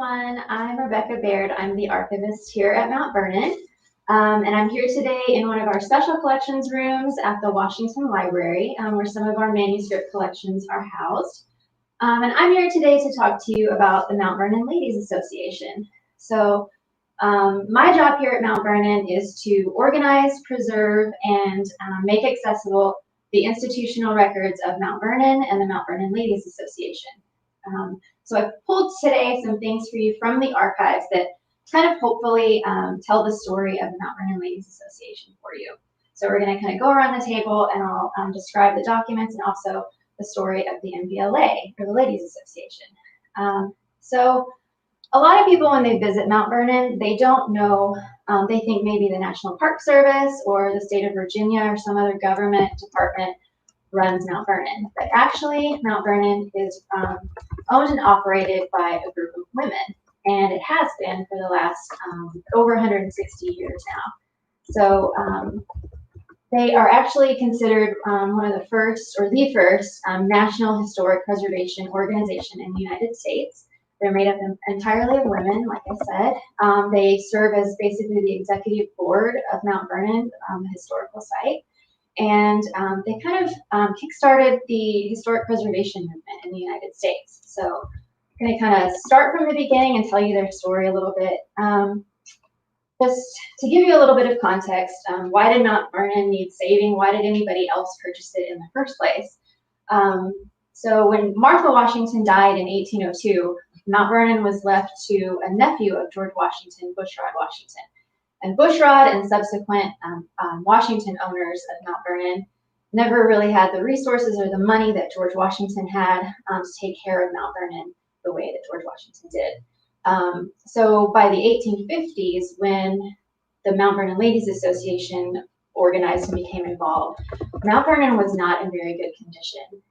everyone. I'm Rebecca Baird. I'm the archivist here at Mount Vernon. And I'm here today in one of our special collections rooms at the Washington Library, where some of our manuscript collections are housed. And I'm here today to talk to you about the Mount Vernon Ladies Association. So my job here at Mount Vernon is to organize, preserve, and make accessible the institutional records of Mount Vernon and the Mount Vernon Ladies Association. So I've pulled today some things for you from the archives that kind of hopefully tell the story of the Mount Vernon Ladies Association for you. So we're going to kind of go around the table and I'll describe the documents and also the story of the MVLA, or the Ladies Association. So a lot of people, when they visit Mount Vernon, they don't know, they think maybe the National Park Service or the state of Virginia or some other government department runs Mount Vernon. But actually, Mount Vernon is owned and operated by a group of women, and it has been for the last over 160 years now. So they are actually considered one of the first, or the first, National Historic Preservation Organization in the United States. They're made up entirely of women, like I said. They serve as basically the executive board of Mount Vernon, the historical site. And they kind of kickstarted the historic preservation movement in the United States. So I'm going to kind of start from the beginning and tell you their story a little bit. Just to give you a little bit of context, why did Mount Vernon need saving? Why did anybody else purchase it in the first place? So when Martha Washington died in 1802, Mount Vernon was left to a nephew of George Washington, Bushrod Washington. And Bushrod and subsequent Washington owners of Mount Vernon never really had the resources or the money that George Washington had to take care of Mount Vernon the way that George Washington did. So by the 1850s, when the Mount Vernon Ladies Association organized and became involved, Mount Vernon was not in very good condition.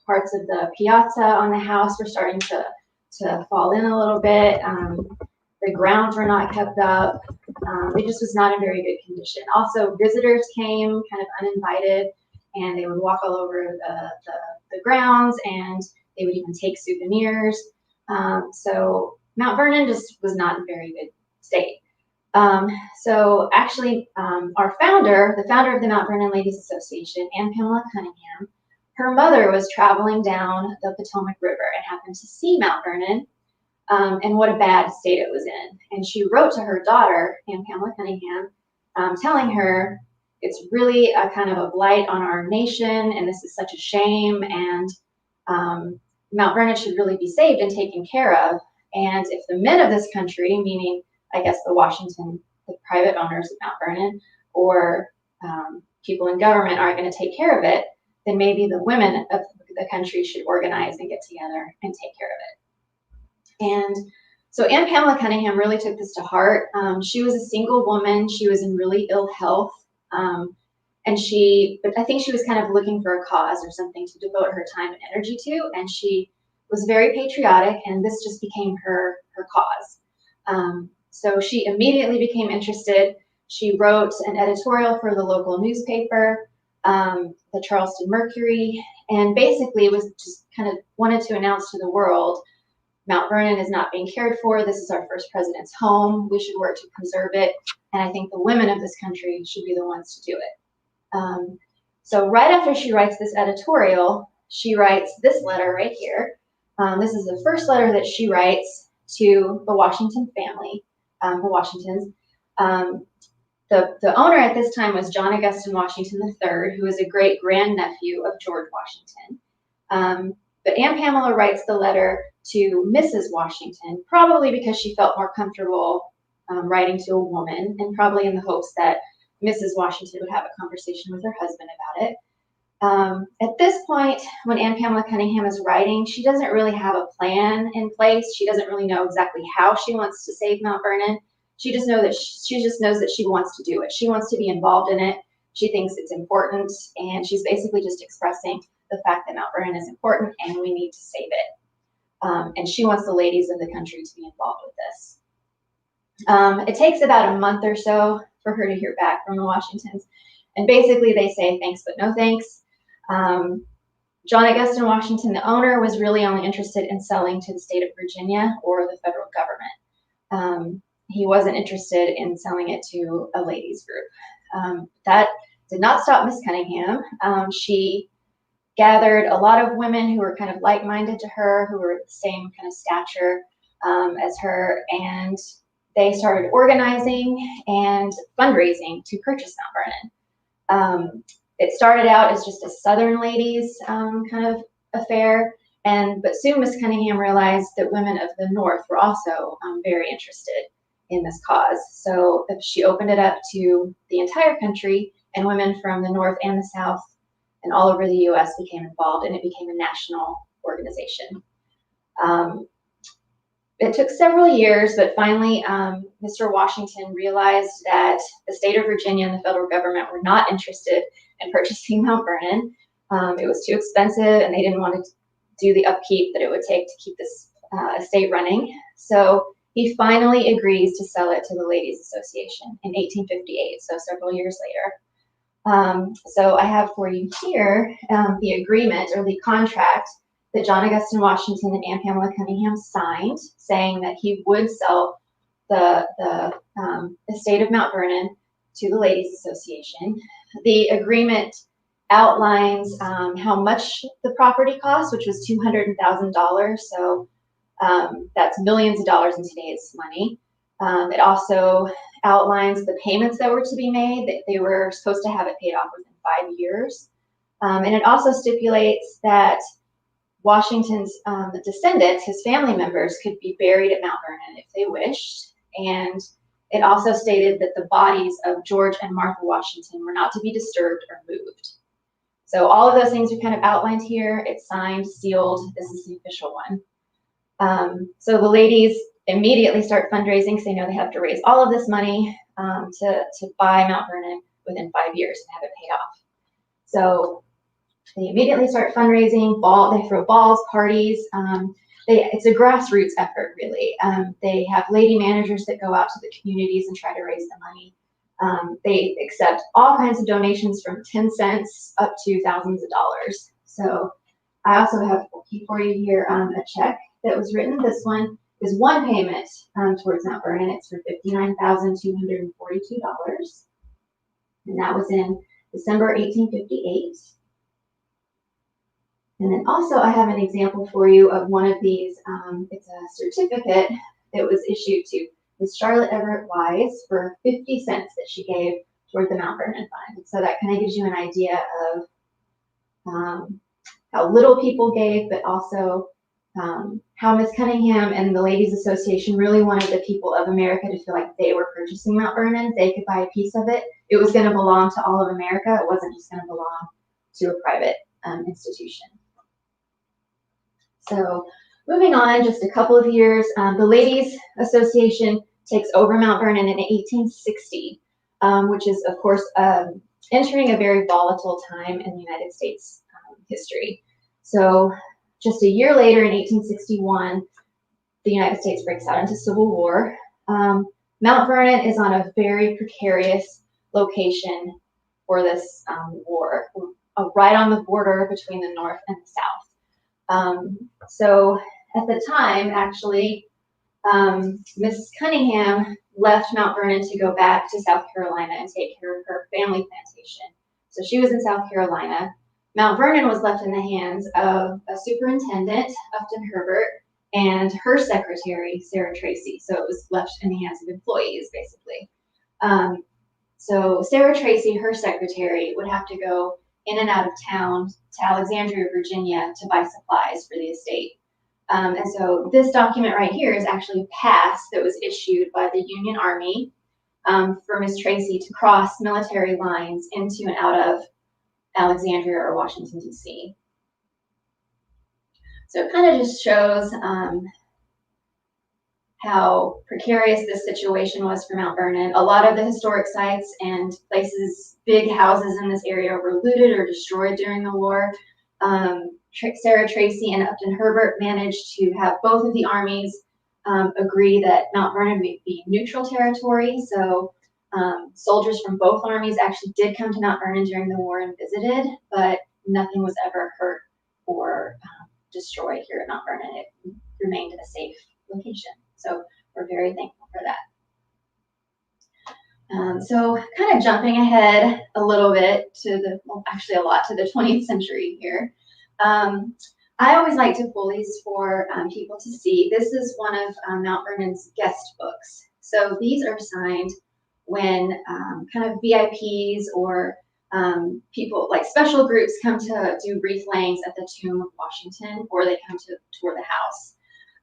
Parts of the piazza on the house were starting to fall in a little bit. The grounds were not kept up. It just was not in very good condition. Also, visitors came kind of uninvited, and they would walk all over the grounds, and they would even take souvenirs. So Mount Vernon just was not in very good state. So actually, our founder, the founder of the Mount Vernon Ladies Association, Anne Pamela Cunningham, her mother was traveling down the Potomac River and happened to see Mount Vernon and what a bad state it was in. And she wrote to her daughter, Anne Pamela Cunningham, telling her it's really a kind of a blight on our nation, and this is such a shame, and Mount Vernon should really be saved and taken care of. And if the men of this country, meaning I guess the private owners of Mount Vernon, or people in government aren't going to take care of it, then maybe the women of the country should organize and get together and take care of it. And so Anne Pamela Cunningham really took this to heart. She was a single woman. She was in really ill health. But I think she was kind of looking for a cause or something to devote her time and energy to. And she was very patriotic, and this just became her cause. So she immediately became interested. She wrote an editorial for the local newspaper, the Charleston Mercury, and basically was just kind of wanted to announce to the world, Mount Vernon is not being cared for. This is our first president's home. We should work to preserve it. And I think the women of this country should be the ones to do it. So right after she writes this editorial, she writes this letter right here. This is the first letter that she writes to the Washington family, the Washingtons. The owner at this time was John Augustine Washington III, who is a great-grandnephew of George Washington. But Anne Pamela writes the letter to Mrs. Washington, probably because she felt more comfortable writing to a woman, and probably in the hopes that Mrs. Washington would have a conversation with her husband about it. At this point, when Anne Pamela Cunningham is writing, she doesn't really have a plan in place. She doesn't really know exactly how she wants to save Mount Vernon. She just knows that she wants to do it. She wants to be involved in it. She thinks it's important, and she's basically just expressing the fact that Mount Vernon is important and we need to save it. And she wants the ladies of the country to be involved with this. It takes about a month or so for her to hear back from the Washingtons. And basically they say thanks but no thanks. John Augustin Washington, the owner, was really only interested in selling to the state of Virginia or the federal government. He wasn't interested in selling it to a ladies group. That did not stop Miss Cunningham. She gathered a lot of women who were kind of like-minded to her, who were the same kind of stature as her, and they started organizing and fundraising to purchase Mount Vernon. It started out as just a Southern ladies kind of affair, but soon Miss Cunningham realized that women of the North were also very interested in this cause. So she opened it up to the entire country, and women from the North and the South and all over the U.S. became involved, and it became a national organization. It took several years, but finally Mr. Washington realized that the state of Virginia and the federal government were not interested in purchasing Mount Vernon. It was too expensive, and they didn't want to do the upkeep that it would take to keep this estate running. So he finally agrees to sell it to the Ladies Association in 1858, so several years later. So I have for you here the agreement or the contract that John Augustin Washington and Anne Pamela Cunningham signed, saying that he would sell the estate of Mount Vernon to the Ladies Association. The agreement outlines how much the property cost, which was $200,000. So that's millions of dollars in today's money. It also outlines the payments that were to be made, that they were supposed to have it paid off within 5 years. And it also stipulates that Washington's descendants, his family members, could be buried at Mount Vernon if they wished. And it also stated that the bodies of George and Martha Washington were not to be disturbed or moved. So all of those things are kind of outlined here. It's signed, sealed. This is the official one. So the ladies immediately start fundraising because they know they have to raise all of this money to buy Mount Vernon within 5 years and have it paid off. So they immediately start fundraising. They throw balls, parties. It's a grassroots effort, really. They have lady managers that go out to the communities and try to raise the money. They accept all kinds of donations from 10 cents up to thousands of dollars. So I also have for you here a check that was written. This one is one payment towards Mount Vernon. It's for $59,242. And that was in December 1858. And then also I have an example for you of one of these. It's a certificate that was issued to Miss Charlotte Everett Wise for 50 cents that she gave toward the Mount Vernon Fund. So that kind of gives you an idea of how little people gave, but also how Miss Cunningham and the Ladies Association really wanted the people of America to feel like they were purchasing Mount Vernon. They could buy a piece of it. It was going to belong to all of America. It wasn't just going to belong to a private institution. So moving on just a couple of years, the Ladies Association takes over Mount Vernon in 1860, which is, of course, entering a very volatile time in the United States history. So just a year later, in 1861, the United States breaks out into civil war. Mount Vernon is on a very precarious location for this war, right on the border between the North and the South. So at the time, actually, Miss Cunningham left Mount Vernon to go back to South Carolina and take care of her family plantation. So she was in South Carolina. Mount Vernon was left in the hands of a superintendent, Upton Herbert, and her secretary, Sarah Tracy. So it was left in the hands of employees, basically. So Sarah Tracy, her secretary, would have to go in and out of town to Alexandria, Virginia, to buy supplies for the estate. And so this document right here is actually a pass that was issued by the Union Army for Miss Tracy to cross military lines into and out of Alexandria or Washington, D.C. So it kind of just shows how precarious this situation was for Mount Vernon. A lot of the historic sites and places, big houses in this area were looted or destroyed during the war. Sarah Tracy and Upton Herbert managed to have both of the armies agree that Mount Vernon would be neutral territory. So soldiers from both armies actually did come to Mount Vernon during the war and visited, but nothing was ever hurt or destroyed here at Mount Vernon. It remained a safe location. So we're very thankful for that. So kind of jumping ahead a little bit to actually a lot to the 20th century here. I always like to pull these for people to see. This is one of Mount Vernon's guest books. So these are signed when kind of VIPs or people like special groups come to do wreath layings at the tomb of Washington, or they come to tour the house.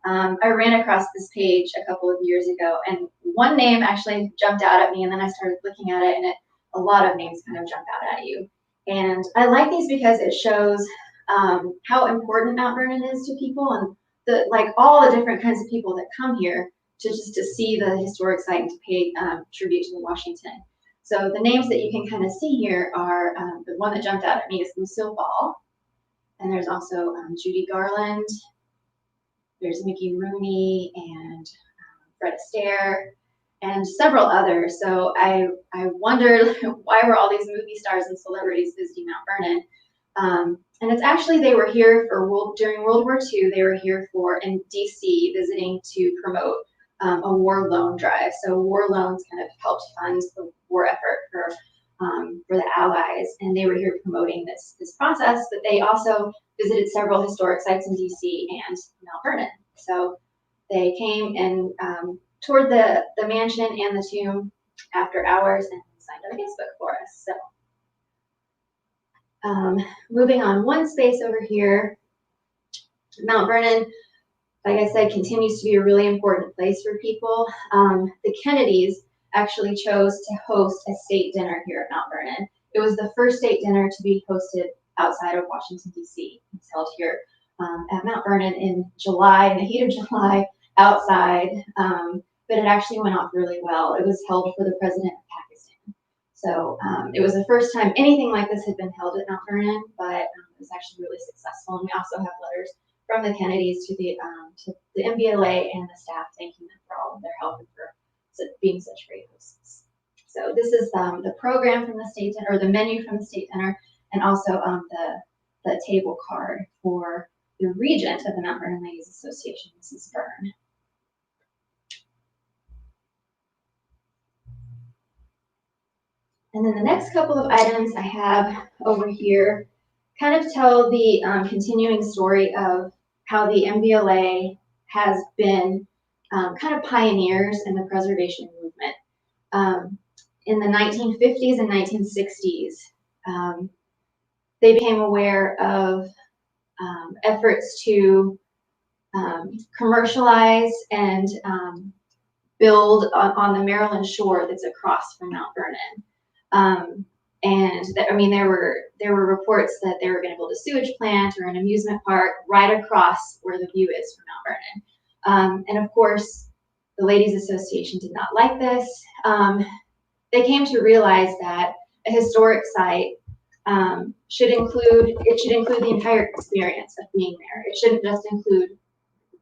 I ran across this page a couple of years ago, and one name actually jumped out at me, and then I started looking at it, and a lot of names kind of jump out at you. And I like these because it shows how important Mount Vernon is to people, and like all the different kinds of people that come here to see the historic site and to pay tribute to Washington. So the names that you can kind of see here are, the one that jumped out at me is Lucille Ball, and there's also Judy Garland, there's Mickey Rooney, and Fred Astaire, and several others. So I wondered why were all these movie stars and celebrities visiting Mount Vernon? And it's actually, they were here for during World War II. They were here in DC visiting to promote a war loan drive. So war loans kind of helped fund the war effort for the Allies, and they were here promoting this process. But they also visited several historic sites in DC and Mount Vernon. So they came and toured the mansion and the tomb after hours and signed our guest book for us. So moving on one space over here, Mount Vernon, like I said, continues to be a really important place for people. The Kennedys actually chose to host a state dinner here at Mount Vernon. It was the first state dinner to be hosted outside of Washington, D.C. It's held here at Mount Vernon in July, in the heat of July, outside, but it actually went off really well. It was held for the president of Pakistan. So it was the first time anything like this had been held at Mount Vernon, but it was actually really successful. And we also have letters from the Kennedys to the MVLA and the staff thanking them for all of their help and for being such great hosts. So this is the program from the state dinner, or the menu from the state dinner, and also the table card for the regent of the Mount Vernon Ladies Association, Mrs. Byrne. And then the next couple of items I have over here kind of tell the continuing story of how the MVLA has been kind of pioneers in the preservation movement. In the 1950s and 1960s, they became aware of efforts to commercialize and build on the Maryland shore that's across from Mount Vernon. There were reports that they were going to build a sewage plant or an amusement park right across where the view is from Mount Vernon. And of course, the Ladies Association did not like this. They came to realize that a historic site should include the entire experience of being there. It shouldn't just include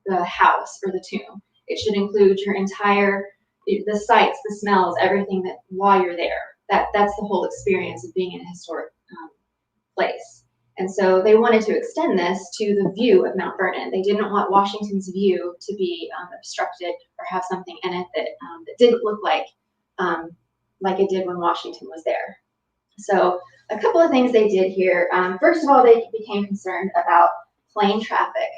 the house or the tomb. It should include your entire, the sights, the smells, everything that while you're there. That's the whole experience of being in a historic place. And so they wanted to extend this to the view of Mount Vernon. They didn't want Washington's view to be obstructed or have something in it that didn't look like it did when Washington was there. So a couple of things they did here. First of all, they became concerned about plane traffic.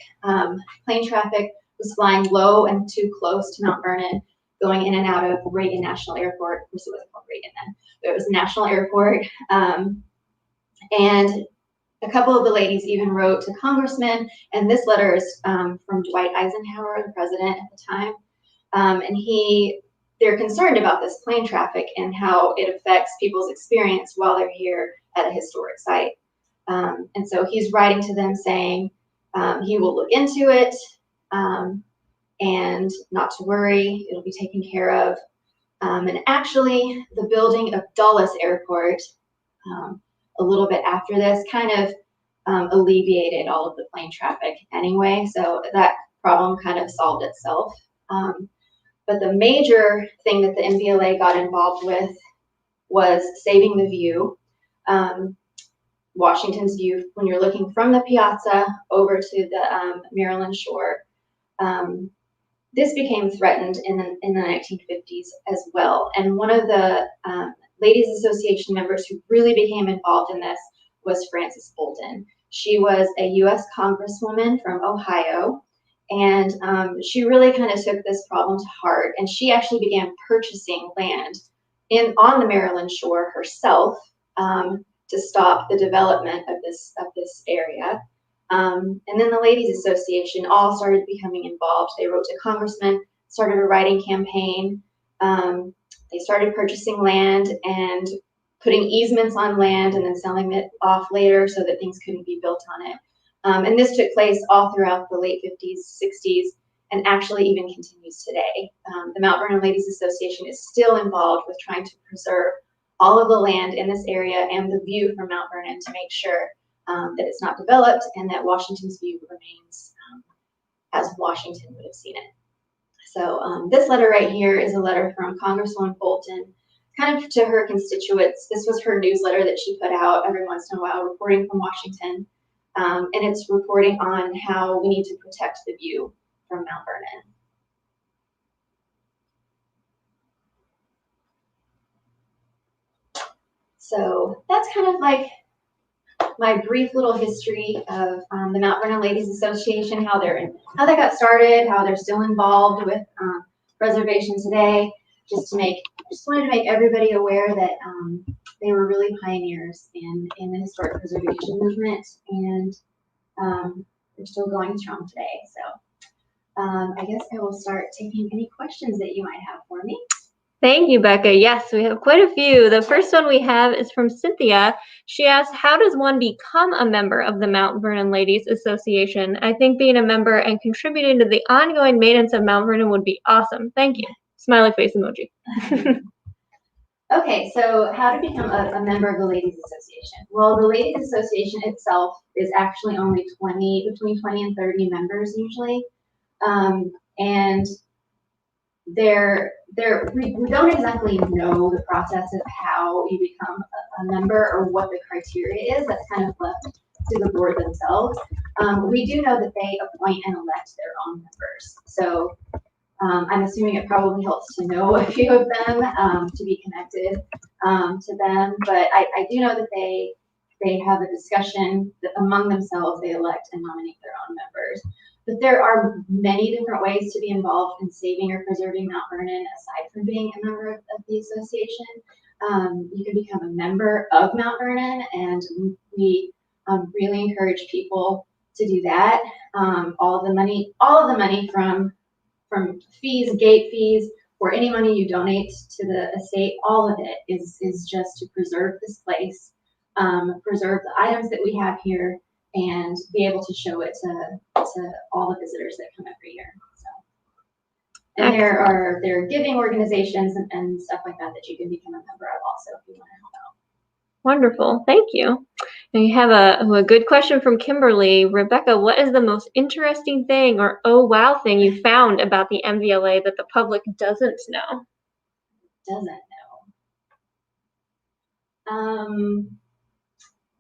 Plane traffic was flying low and too close to Mount Vernon, going in and out of Reagan National Airport. Of course, it wasn't called Reagan then, but it was National Airport. And a couple of the ladies even wrote to congressmen, and this letter is from Dwight Eisenhower, the president at the time. They're concerned about this plane traffic and how it affects people's experience while they're here at a historic site. And so he's writing to them saying he will look into it and not to worry, it'll be taken care of. And actually, the building of Dulles Airport a little bit after this kind of alleviated all of the plane traffic anyway, so that problem kind of solved itself. But the major thing that the MVLA got involved with was saving the view. Washington's view when you're looking from the piazza over to the Maryland shore. This became threatened in the 1950s as well. And one of the Ladies Association members who really became involved in this was Frances Bolton. She was a U.S. Congresswoman from Ohio, and she really kind of took this problem to heart, and she actually began purchasing land on the Maryland shore herself to stop the development of this area. And then the Ladies Association all started becoming involved. They wrote to congressmen, started a writing campaign. They started purchasing land and putting easements on land and then selling it off later so that things couldn't be built on it. And this took place all throughout the late 50s, 60s, and actually even continues today. The Mount Vernon Ladies Association is still involved with trying to preserve all of the land in this area and the view from Mount Vernon to make sure that it's not developed and that Washington's view remains as Washington would have seen it. So this letter right here is a letter from Congresswoman Bolton, kind of to her constituents. This was her newsletter that she put out every once in a while, reporting from Washington. And it's reporting on how we need to protect the view from Mount Vernon. So that's kind of like my brief little history of the Mount Vernon Ladies Association, how they got started, how they're still involved with preservation today. Just wanted to make everybody aware that they were really pioneers in the historic preservation movement, and they're still going strong today. So I guess I will start taking any questions that you might have for me. Thank you, Becca. Yes, we have quite a few. The first one we have is from Cynthia. She asked, how does one become a member of the Mount Vernon Ladies Association? I think being a member and contributing to the ongoing maintenance of Mount Vernon would be awesome. Thank you. Smiley face emoji. Okay, so how to become a member of the Ladies Association? Well, the Ladies Association itself is actually only between 20 and 30 members usually. And we don't exactly know the process of how you become a member or what the criteria is. That's kind of left to the board themselves. We do know that they appoint and elect their own members. So I'm assuming it probably helps to know a few of them to be connected to them. But I do know that they have a discussion that among themselves they elect and nominate their own members. But there are many different ways to be involved in saving or preserving Mount Vernon aside from being a member of the association. You can become a member of Mount Vernon, and we really encourage people to do that. All of the money from fees, gate fees, or any money you donate to the estate, all of it is just to preserve this place, preserve the items that we have here, and be able to show it to all the visitors that come every year. So, and there are giving organizations and stuff like that you can become a member of also if you want to help out. Wonderful, thank you. And we have a good question from Kimberly. Rebecca, what is the most interesting thing or oh wow thing you found about the MVLA that the public doesn't know? That's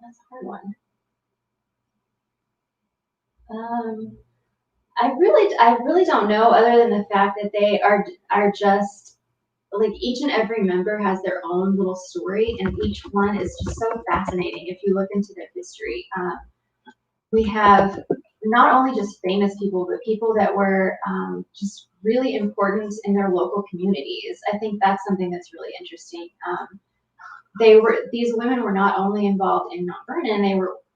a hard one. I really don't know, other than the fact that they are just like each and every member has their own little story, and each one is just so fascinating if you look into their history. We have not only just famous people, but people that were just really important in their local communities. I think that's something that's really interesting. These women were not only involved in Mount Vernon,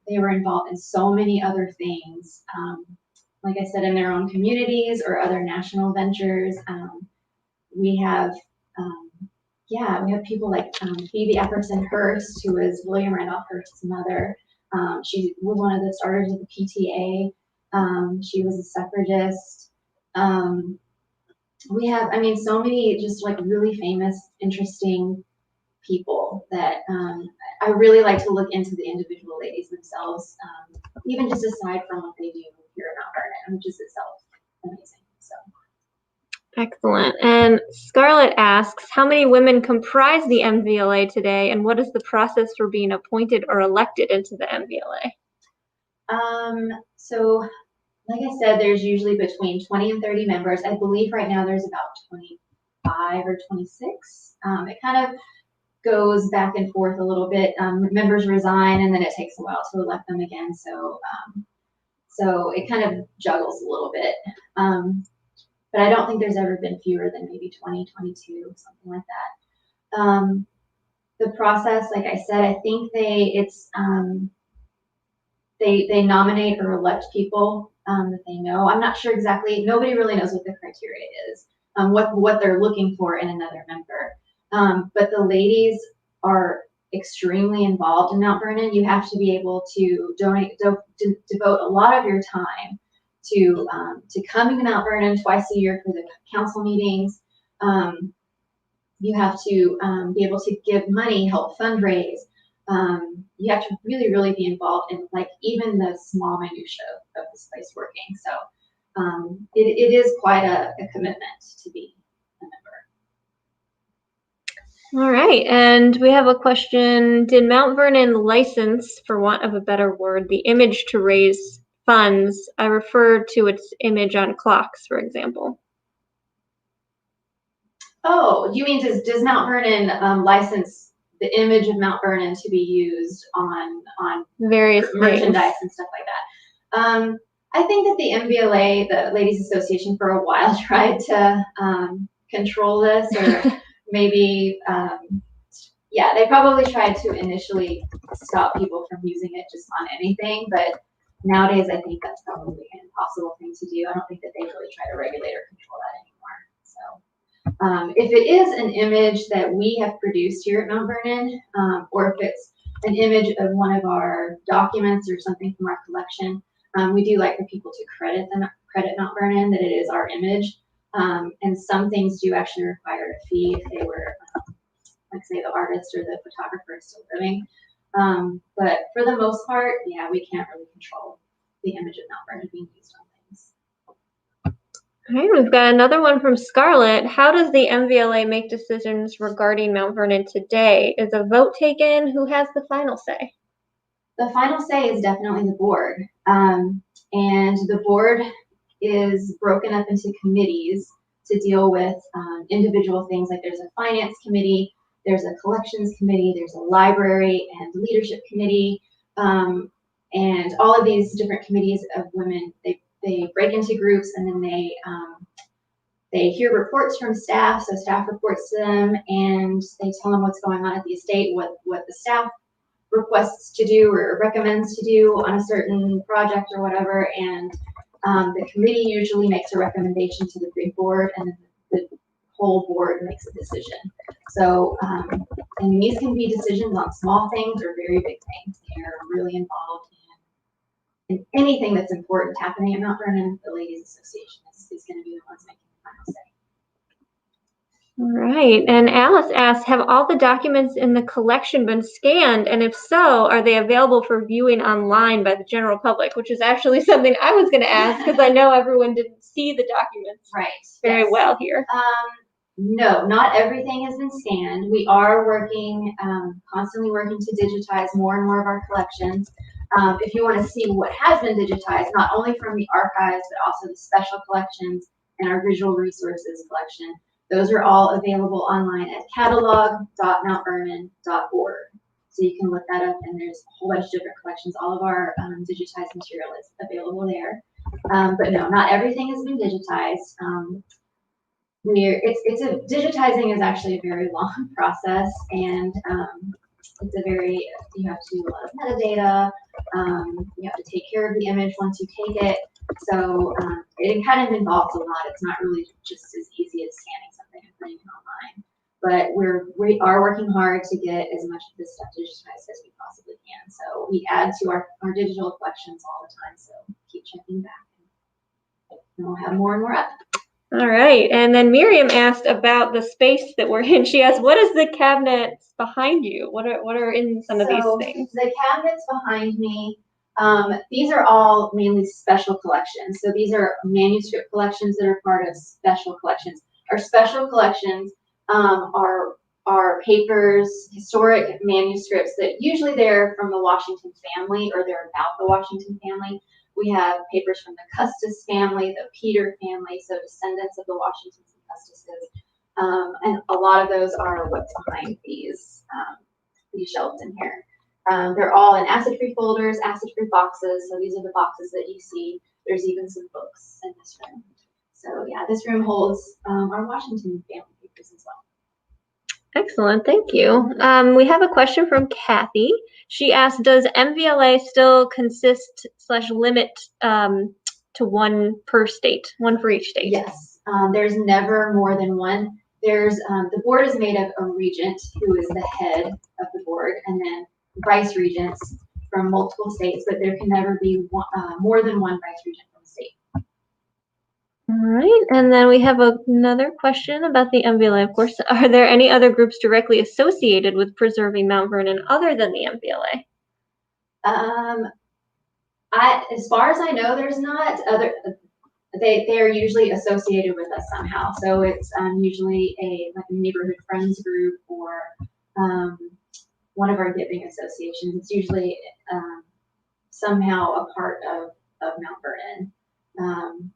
they were involved in so many other things. Like I said, in their own communities or other national ventures. We have people like Phoebe Epperson Hearst, who is William Randolph Hearst's mother. She was one of the starters of the PTA. She was a suffragist. We have, so many just like really famous, interesting people that I really like to look into the individual ladies themselves, even just aside from what they do here at Mount Vernon, which is itself amazing. So. Excellent. And Scarlett asks, how many women comprise the MVLA today, and what is the process for being appointed or elected into the MVLA? So like I said, there's usually between 20 and 30 members. I believe right now there's about 25 or 26. It kind of goes back and forth a little bit. Members resign and then it takes a while to elect them again. So it kind of juggles a little bit. But I don't think there's ever been fewer than maybe 20, 22, something like that. The process, like I said, I think they nominate or elect people that they know. I'm not sure exactly. Nobody really knows what the criteria is, what they're looking for in another member. But the ladies are extremely involved in Mount Vernon. You have to be able to devote a lot of your time to coming to Mount Vernon twice a year for the council meetings. You have to be able to give money, help fundraise. You have to really, really be involved in like even the small minutia of this place working. So it is quite a commitment to be a member. All right, and we have a question. Did Mount Vernon license, for want of a better word, the image to raise funds? I refer to its image on clocks, for example. Oh, you mean does Mount Vernon license the image of Mount Vernon to be used on various merchandise things and stuff like that? I think that the MVLA, the Ladies Association, for a while tried to control this, or maybe, yeah, they probably tried to initially stop people from using it just on anything, but nowadays I think that's probably an impossible thing to do. I don't think that they really try to regulate or control that anymore. So if it is an image that we have produced here at Mount Vernon, or if it's an image of one of our documents or something from our collection, we do like for people to credit Mount Vernon that it is our image. And some things do actually require a fee if they were, like say the artist or the photographer is still living. But for the most part, yeah, we can't really control the image of Mount Vernon being used on things. All right, we've got another one from Scarlett. How does the MVLA make decisions regarding Mount Vernon today? Is a vote taken? Who has the final say? The final say is definitely the board. And the board is broken up into committees to deal with individual things. Like there's a finance committee, there's a collections committee, there's a library and leadership committee. And all of these different committees of women, they break into groups, and then they hear reports from staff. So staff reports to them, and they tell them what's going on at the estate, what the staff requests to do or recommends to do on a certain project or whatever. And the committee usually makes a recommendation to the big board, and the whole board makes a decision. So, and these can be decisions on small things or very big things. They're really involved in anything that's important happening at Mount Vernon. The Ladies Association is going to be the ones making the final say. All right, and Alice asks, have all the documents in the collection been scanned? And if so, are they available for viewing online by the general public? Which is actually something I was going to ask, because I know everyone didn't see the documents very well here. No, not everything has been scanned. We are working, constantly working to digitize more and more of our collections. If you want to see what has been digitized, not only from the archives, but also the special collections and our visual resources collection, those are all available online at catalog.mountvernon.org. So you can look that up, and there's a whole bunch of different collections. All of our digitized material is available there. But no, not everything has been digitized. Digitizing is actually a very long process, and you have to do a lot of metadata. You have to take care of the image once you take it. So it kind of involves a lot. It's not really just as easy as scanning something and putting it online. But we are working hard to get as much of this stuff digitized as we possibly can. So we add to our digital collections all the time. So keep checking back, and we'll have more and more up. All right, and then Miriam asked about the space that we're in. She asked, what is the cabinets behind you? What are in some of these things? The cabinets behind me These are all mainly special collections. So these are manuscript collections that are part of special collections. Our special collections are papers, historic manuscripts that usually they're from the Washington family or they're about the Washington family. We have papers from the Custis family, the Peter family, so descendants of the Washingtons and Custises. And a lot of those are what's behind these shelves in here. They're all in acid-free folders, acid-free boxes. So these are the boxes that you see. There's even some books in this room. So yeah, this room holds our Washington family papers as well. Excellent, thank you. We have a question from Kathy. She asked, does MVLA still consist / limit to one per state, one for each state? Yes, there's never more than one. There's the board is made of a regent who is the head of the board, and then vice regents from multiple states, but there can never be more than one vice regent from a state. All right, and then we have another question about the MVLA, of course. Are there any other groups directly associated with preserving Mount Vernon other than the MVLA? As far as I know, there's not other. They are usually associated with us somehow. So it's usually like a neighborhood friends group or one of our giving associations. It's usually somehow a part of Mount Vernon.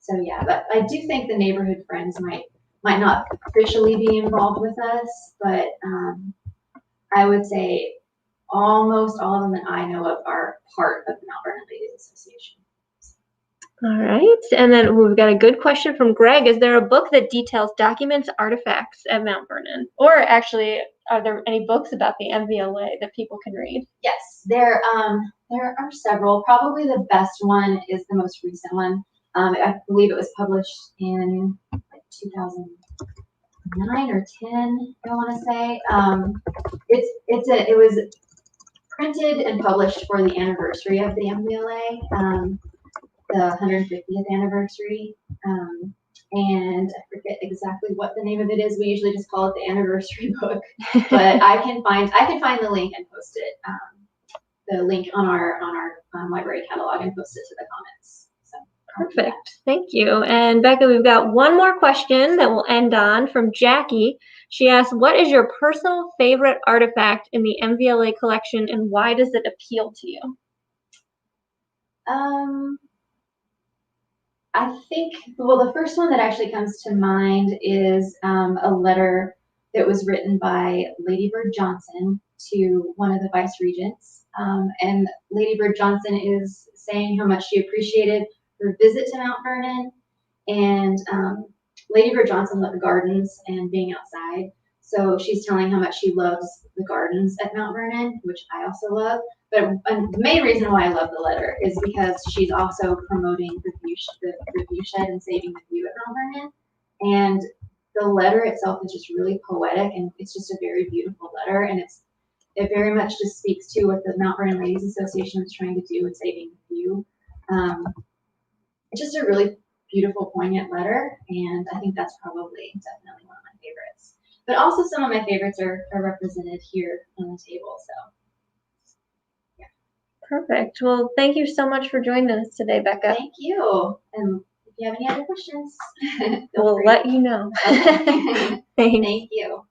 So yeah, but I do think the neighborhood friends might not officially be involved with us, but I would say almost all of them that I know of are part of the Mount Vernon Ladies Association. All right, and then we've got a good question from Greg. Is there a book that details documents, artifacts at Mount Vernon? Or actually, are there any books about the MVLA that people can read? Yes, there are several. Probably the best one is the most recent one. I believe it was published in like 2009 or 10, I want to say. It was printed and published for the anniversary of the MVLA. The 150th anniversary, and I forget exactly what the name of it is. We usually just call it the anniversary book, but I can find the link and post it, the link on our library catalog and post it to the comments. So, perfect, thank you. And Becca, we've got one more question that we'll end on from Jackie. She asked, what is your personal favorite artifact in the MVLA collection and why does it appeal to you? I think, well, the first one that actually comes to mind is a letter that was written by Lady Bird Johnson to one of the vice regents. And Lady Bird Johnson is saying how much she appreciated her visit to Mount Vernon. And Lady Bird Johnson loved gardens and being outside. So she's telling how much she loves the gardens at Mount Vernon, which I also love. But the main reason why I love the letter is because she's also promoting the view shed and saving the view at Mount Vernon. And the letter itself is just really poetic, and it's just a very beautiful letter. And it very much just speaks to what the Mount Vernon Ladies Association is trying to do with saving the view. It's just a really beautiful, poignant letter, and I think that's probably definitely one of my favorites. But also some of my favorites are represented here on the table. So. Perfect. Well, thank you so much for joining us today, Becca. Thank you. And if you have any other questions, we'll let you know. Okay. Thanks. Thank you.